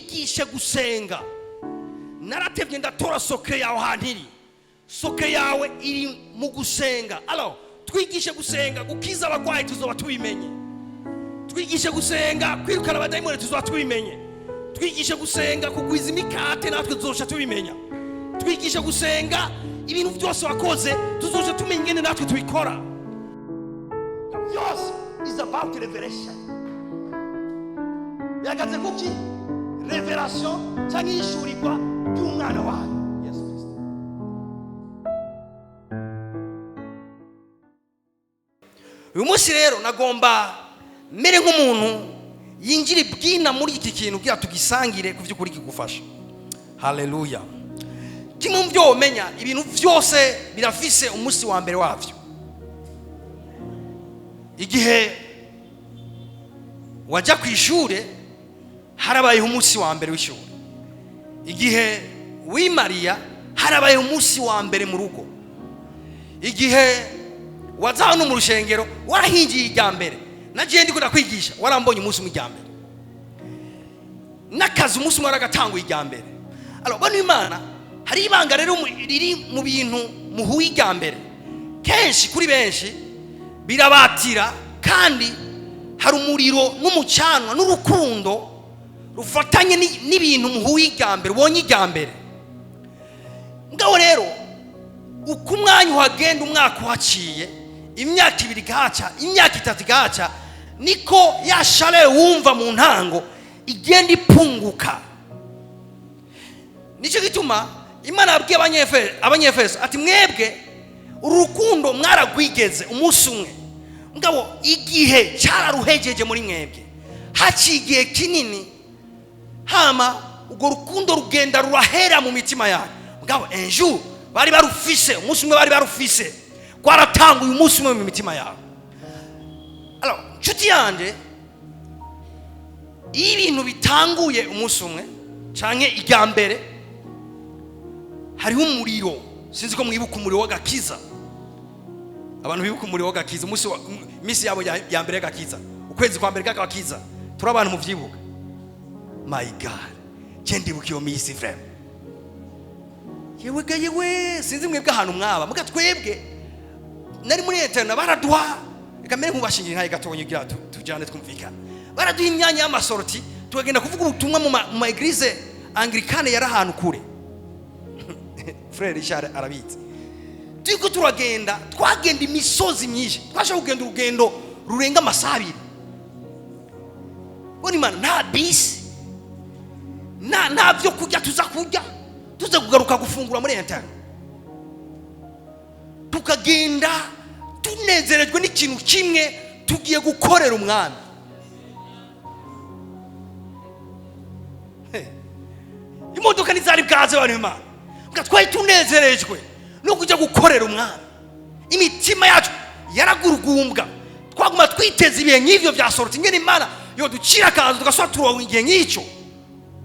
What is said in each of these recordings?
twigishe gusenga. Naratevye ndatora sokre yawe hantiri. Sokre yawe iri mu gusenga. Alors twigishe gusenga, gukiza abagwayi tuzoba tubimenye. Twigishe gusenga, kwirukana abadayimoni tuzoba tubimenye. Twigishe gusenga, kugwiza imikate natwe tuzosha tubimenya. Twigishe gusenga, ibintu byose wakoze tuzosha tumenya ingene natwe tubikora. Yes, is about revelation. Yagaze kuki revelation cyangwa ishurirwa by'umwana wawe Yesu Kristo. Uyu munsi rero nagomba mere nk'umuntu yinjira ibwina muri iki kintu kugira tugisangire ku by'ukuri kigufasha. Haleluya. Kimwe mu byo umenya, ibintu byose birafise umunsi wa mbere wavyo. Igihe wajya ku ishure harabaye umunsi wa mbere w'ishure. Igihe wimariya harabaye umunsi wa mbere mu rugo. Igihe wazaho no mu rushengero warahingiye ijya mbere. Nagiye ndiko ndakwigisha warambonye umunsi mu mbere. Nakazi umunsi mwaragatangwa ijya mbere. Alors bano Imana hari ibanga rero riri mu bintu muhuye ijya mbere. Kenshi kuri benshi birabatira kandi hari umuriro n'umucanwa n'urukundo rufatanye n'ibintu muhuye ijya mbere, ubonye ijya mbere. Ngaho rero uko umwanya uhagenda umwaka uhaciye, imyaka 2 gahaca, imyaka 3 gahaca, niko ya chaleur wumva mu ntango igenda ipunguka. Nico gituma Imana yabwiye abanyefeso ati mwebwe urukundo mwaragwigeze umunsi umwe. Ngabo igihe cyararuhejeje muri mwebwe hacigiye kinini, hama ugo rukundo rugenda rurahera mu mitima yanyu. Ngabo enju bari barufise umunsi umwe, bari barufise kwaratanga uyu munsi umwe mu mitima yawe. Alors nshuti yanje, ibintu bitanguye umunsi umwe canke ijya mbere hariho umuriro. Sinzi ko mwibuka umuriro w'agakiza. Abantu bibuka umuriro w'agakiza, misi yabo ya mbere y'agakiza, ukwezi kwa mbere k'agakiza, turi abantu muvyibuka. My God, ndibuka iyo misi frère. Yewe sinzi mwebwe ahantu mwaba, muga twebwe nari muri internet baraduha, kamere mubashingira nkaye gatonye gira tujane twumvikana. Baraduha imyanya y'amasorti tugenda kuvuga ubutumwa mu eglise anglikane yari ahantu kure. Frère Richard arabizi. Tuko turagenda, twagenda imisozi myinshi. Twasha kugenda urugendo rurenga amasabiri. Boni Imana nta bisi, nta byo kujya tuza kugaruka gufungura muri internet. Tukagenda tunezerejwe n'ikintu kimwe, tugiye gukorera umwami. Imodoka nizari bwaze abantu Imana. Twari tunezerejwe no kujya gukorera umwami. Imitima yacu yaragurugumbwa. Twaguma twiteza ibihe nk'ivyo byasorotse ingene Imana yo ducira kazo tugaswa turonka igihe nk'icyo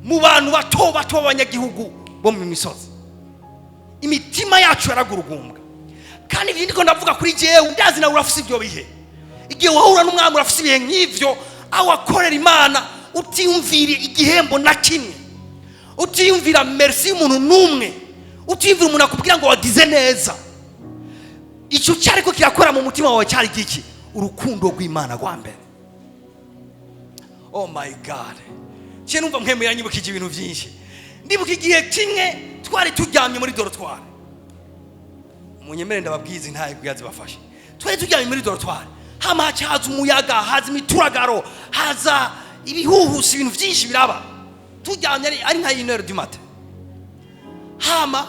mu bantu bato b'abanyagihugu bo mu misozi. Imitima yacu yaragurugumbwa. Kandi ibindi ko ndavuga kuri jewe ndazi na urafise ibyo bihe. Igihe wahura n'umwami urafise ibihe nk'ivyo, aho akorera Imana utiyumvire igihembo na kimwe. Utiyumvira merci umuntu numwe. Utiyumvira umuntu akubwira ngo wagize neza. Icyo cyariko kirakora mu mutima wawe cyari giki? Urukundo rw'Imana rwa mbere. Oh my God. Cye numva mpemwe yanyibukije ibintu byinshi. Ndibuka igihe kimwe twari turyamye muri dorotwari. Munyemere ndababwiza ntaye kuyazi bafashe. Twari turyamye muri dorotwari. Hama haza umuyaga, haza imituragaro, haza ibihuhusi, ibintu byinshi biraba. Turyamye ari nka 1h du matin. Hama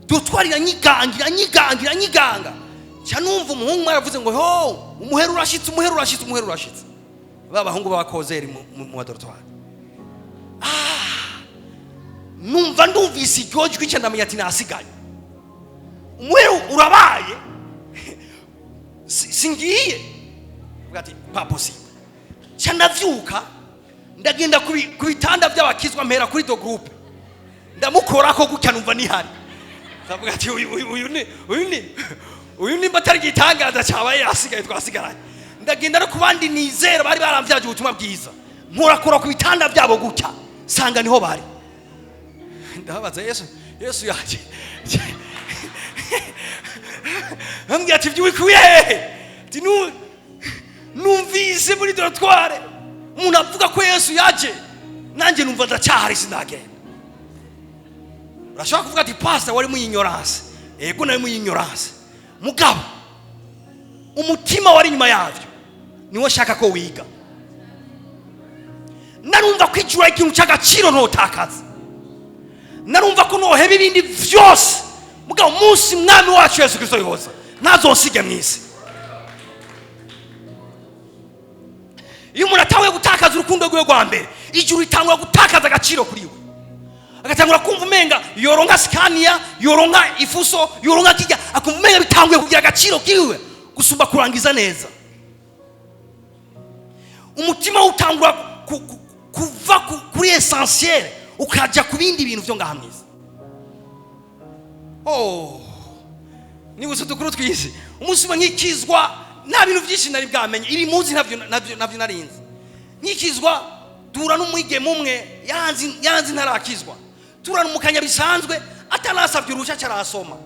dutwarira nyiganga. Cyanumva umuhungu mwaravuze ngo ho umuheru urashitse. Babahungu bakozeri mu dorotwari. Numva ndumvise igihoje kwica ndamenya ati nasigaye. Umuheru urabaye. Singiye. Bwati pas possible. Cyandavyuka ndagenda ku bitanda by'abakizwa mpera kuri do groupe. Ndamukora ko gutya numva nihari. Ndavuga ati uyu ni batari gitangaza cyabaye asigaye twasigaranye. Ndagenda no kubandi nizera bari baramvyaje ubutumwa bwiza. Nkorakora ku bitanda byabo gutya. sanga niho bari. Ndabaza Yesu yaje ambwira ati by'ubikuye ati numvise muri dortoir umuntu avuga ko Yesu yaje nanjye numva ndacyahari sinagenda. Urashaka kuvuga ati pastor wari mu ignorance. Ego nari mu ignorance mugabo umutima wari nyuma yavyo niwo shaka ko wiga. Narumva ko ijuru ikintu cy'agaciro ntotakaza. Narumva ko noheba ibindi vyose mugabo umunsi mwami wacu Yesu Kristo yoza ntazonsige mwisi. Iyo umuntu atawe gutakaza urukundo rwe rwa mbere ijuru itangura gutakaza agaciro kuri we. Agatangura kumva umenga yoronka Scania, yoronka ifuso, yoronka kijya akumva umenga bitanguye kugira agaciro kiwe gusumba kurangiza neza. Umutima utangura kuva kuri essentiel ukaja ku bindi bintu byo ngahamwiza. Ni busudukuru twisi umunsi nkikizwa nta bintu byinshi nari bwamenye ibi muzi navyo narinzi. Nkikizwa dura n'umwige mumwe yanzi ntarakizwa. Turana umukanya bisanzwe atanasabye urusha cyarasoma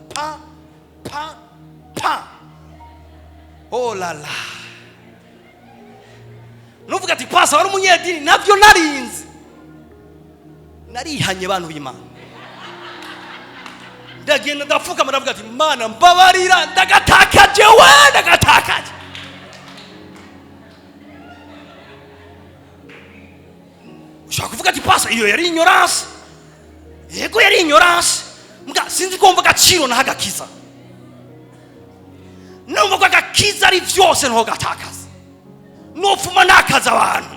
pa oh la la. Nuvuga ati pasa wari umunyedini navyo narinzi. Narihanye bantu b'Imana. Ndagenda ndafuka maravuga ati Mana mbabarira ndagatakaje we ndagatakaje. Ushaka kuvuga ati pasa iyo yari ignorance. Yego yari ignorance. Mga sinzi kumva gaciro na hagakiza. Numva ko agakiza ari vyose nho gatakaza. Nofuma nakaza abantu.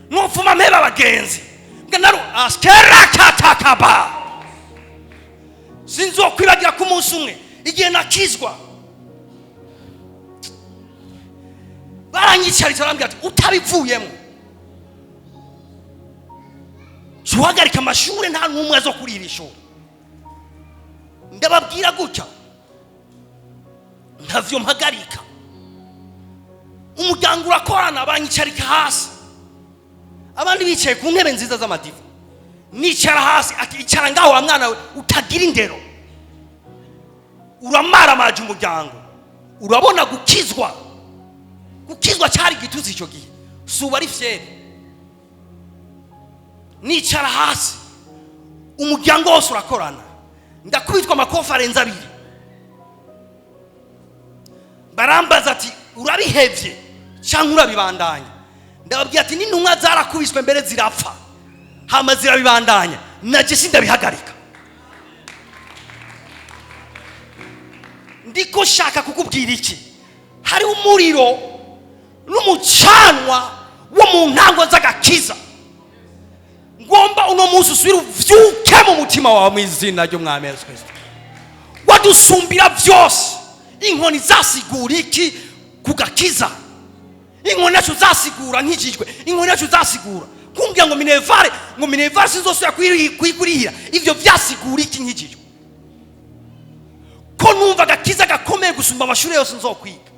Nofuma mpeba abagenzi. Mga naru askera katakaba. Sinzo kwibagira ku munsi umwe igihe nakizwa. Baranyicaritse barambwira ati utabivuyemo Juhagarika amashure nta numwe azo kurira ishuri. Ndababwira gutya ntavyo mpagarika. Umuryango urakorana banyicarika hasi. Abandi bicaye ku ntebe nziza z'amadiva. Nicara hasi ati icara ngaho wa mwana we utagira indero. Uramara amaje umuryango. Urabona gukizwa. Gukizwa cyari gituzi ico gihe. Suba ari fiere. Nicara hasi umuryango wose urakorana ndakubitwa amakonferense abiri. Barambaza ati urabihevye cyangwa urabibandanya. Ndababwira ati n'intumwa zarakubiswe mbere zirapfa hama zirabibandanya naje sindabihagarika. Ndiko shaka kukubwira iki hari umuriro n'umucanwa wo mu ntango z'agakiza. Ngomba uno munsi usubira uvyuke mu mutima wawe mu izina ry'Umwami Yesu Kristo. Wadusumbira vyose. Inkoni zasigura iki kugakiza. Inkoni nacu zasigura nkijijwe. Inkoni nacu zasigura kumbya ngo minevare sinzosubira kuyigurira. Ivyo vyasigura iki nkijijwe. Ko numva agakiza gakomeye gusumba amashure yose nzokwiga.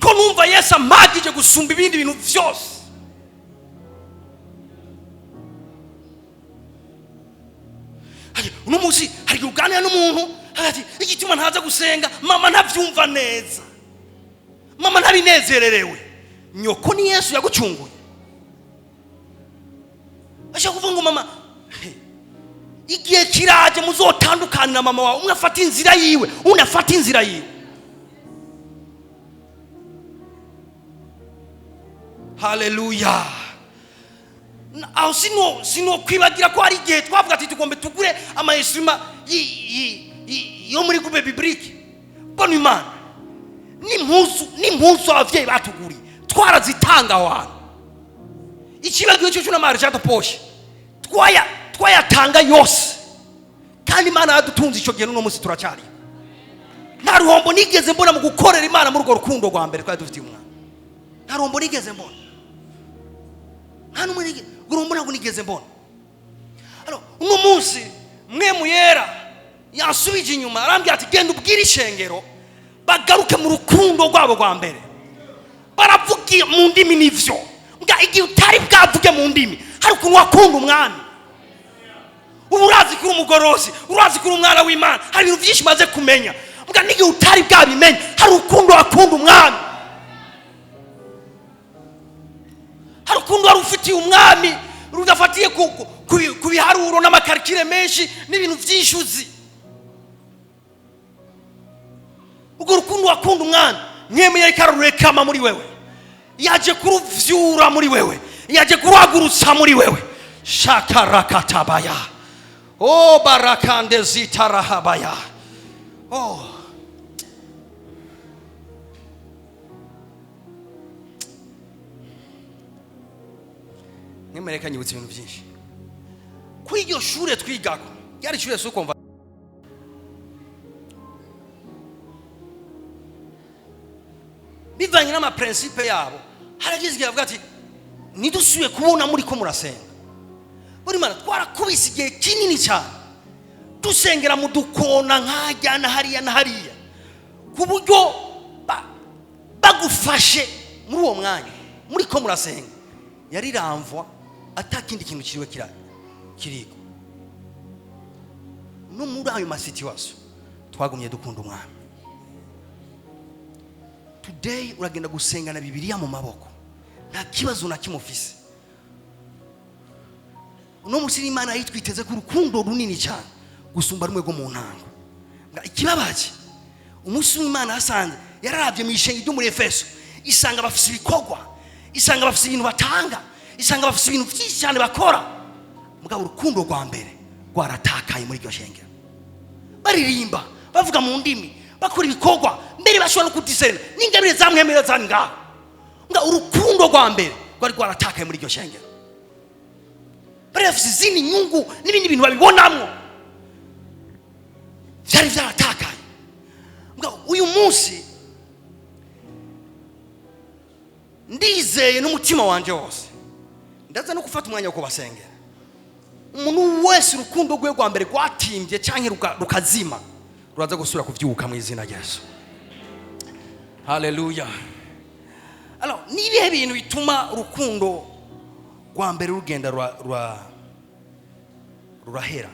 Ko numva Yesu amagije gusumba ibindi bintu vyose. Uno munsi hari uganira n'umuntu hagati igituma ntaza gusenga mama ntavyumva neza. Mama ntabinezererewe. Nyoko ni Yesu yagucunguye. Ashaka kuvuga ngo mama igihe kiraje muzotandukana na mama wawe umwe afata inzira yiwe unafata inzira yiwe. Hallelujah. Aho sino kwibagira ko ari igihe twavuga ati tugombe tugure ama instruments yo muri groupe biblique. Bon Imana n'impuzu abavyeyi batuguri twarazitanga abantu. Ikibagiwe cyo cyuna marja de poche twayatanga yose kandi Imana yadutunze ico gihe no munsi turacari. Nta ruhombo nigeze mbona mu gukorera Imana muri urwo rukundo rwa mbere twari dufite umwana. Nta ruhombo nigeze mbona. Nta numwe gurumbona kunigeze mbona. Uno munsi mwe muyera yasubije inyuma arambye ati genda ubwira ishengero bagaruke mu rukundo rwabo rwa mbere. Baravugiye mu ndimi nivyo mbwa igihe utari bwavuge mu ndimi hari ukuntu wakunda umwami. Ubu urazi kuri umugorozi, urazi kuri umwana w'Imana, hari ibintu byinshi maze kumenya. Mbwa n'igihe utari bwabimenye hari ukuntu wakunda umwami. Hari ukuntu wari ufitiye umwami rudafatiye ku biharuro n'amakarikire menshi n'ibintu byinshi uzi. Ubwo rukundo wakunda umwami nyemeye karurekama muri wewe, yaje kuruvyura muri wewe, yaje kuragurutsa muri wewe. Shakarakatabaya barakande zitarahabaya. Nyemereka nyibutse ibintu byinshi kuri iryo shure twigako. Yari shure sukomva bivanye n'ama principe yabo. Haragizwe yavuga ati nidusuye kubona muri ko murasenga. Buri mana twarakubise igihe kinini cyane dusengera mu dukona nkajya na hariya ku buryo bagufashe muri uwo mwanya muri ko murasenga yari ramvwa atakindi kintu kiriwe kiriko. No muri ayo masituation twagumye dukunda umwami. Today uragenda gusenga na Bibiliya mu maboko nta kibazo na kimufise. No musiri Imana yitwiteze ku rukundo runini cyane gusumba rumwe go mu ntango. Ikibabaje umunsi w'Imana asanze yararavye mu ishenge ryo muri Efeso isanga bafise ibikogwa, isanga bafise ibintu batanga, isanga bafise ibintu byinshi cyane bakora. Mugabo urukundo rwa mbere rwaratakaye muri iryo shenge. Baririmba bavuga mu ndimi bakora ibikogwa mbere bashobora no kudisena n'ingabire zamwemera zanga. Urukundo rwa mbere rwari rwaratakaye muri iryo shenge. Barafise izindi nyungu n'ibindi bintu babibonamwo byari byaratakaye. Uyu munsi ndizeye n'umutima wanje wose ndaza no gufata umwanya wo kubasengera. Umuntu wese urukundo rwe rwa mbere rwatimbye canke rukazima ruraza gusura kuvyuka mu izina rya Yesu. Haleluya. Alors nibihe bintu bituma urukundo rwa mbere rugenda rurahera?